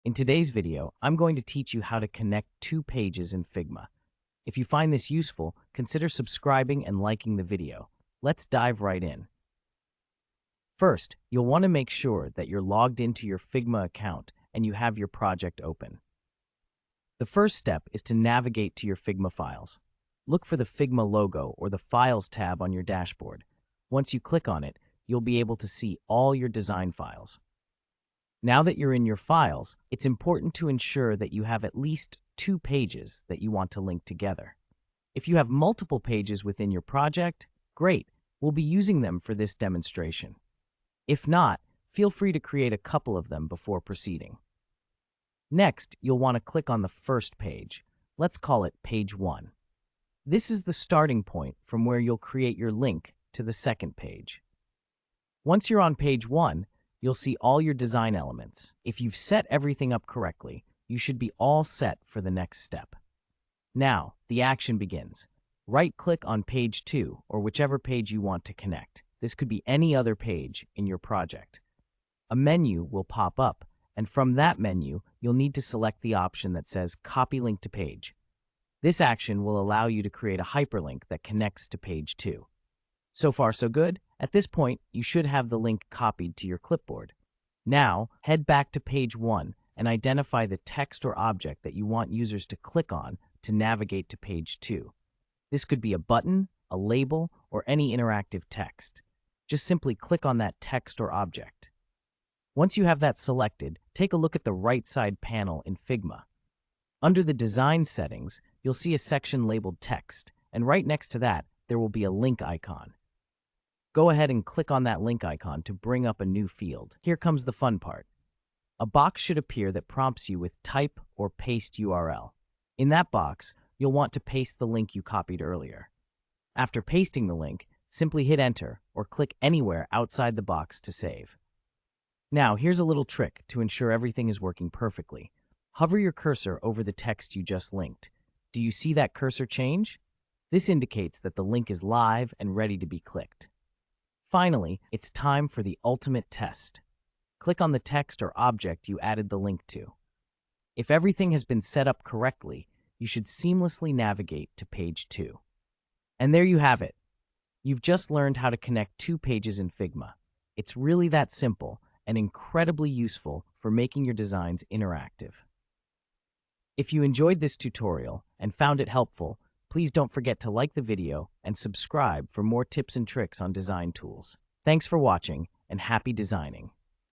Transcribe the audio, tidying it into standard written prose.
In today's video, I'm going to teach you how to connect two pages in Figma. If you find this useful, consider subscribing and liking the video. Let's dive right in. First, you'll want to make sure that you're logged into your Figma account and you have your project open. The first step is to navigate to your Figma files. Look for the Figma logo or the Files tab on your dashboard. Once you click on it, you'll be able to see all your design files. Now that you're in your files, it's important to ensure that you have at least two pages that you want to link together. If you have multiple pages within your project, great, we'll be using them for this demonstration. If not, feel free to create a couple of them before proceeding. Next, you'll want to click on the first page. Let's call it page 1. This is the starting point from where you'll create your link to the second page. Once you're on page 1, you'll see all your design elements. If you've set everything up correctly, you should be all set for the next step. Now, the action begins. Right-click on page 2 or whichever page you want to connect. This could be any other page in your project. A menu will pop up, and from that menu, you'll need to select the option that says Copy Link to Page. This action will allow you to create a hyperlink that connects to page 2. So far, so good? At this point, you should have the link copied to your clipboard. Now, head back to page 1 and identify the text or object that you want users to click on to navigate to page 2. This could be a button, a label, or any interactive text. Just simply click on that text or object. Once you have that selected, take a look at the right side panel in Figma. Under the Design settings, you'll see a section labeled Text, and right next to that, there will be a link icon. Go ahead and click on that link icon to bring up a new field. Here comes the fun part. A box should appear that prompts you with Type or Paste URL. In that box, you'll want to paste the link you copied earlier. After pasting the link, simply hit Enter or click anywhere outside the box to save. Now, here's a little trick to ensure everything is working perfectly. Hover your cursor over the text you just linked. Do you see that cursor change? This indicates that the link is live and ready to be clicked. Finally, it's time for the ultimate test. Click on the text or object you added the link to. If everything has been set up correctly, you should seamlessly navigate to page 2. And there you have it. You've just learned how to connect two pages in Figma. It's really that simple and incredibly useful for making your designs interactive. If you enjoyed this tutorial and found it helpful, please don't forget to like the video and subscribe for more tips and tricks on design tools. Thanks for watching and happy designing.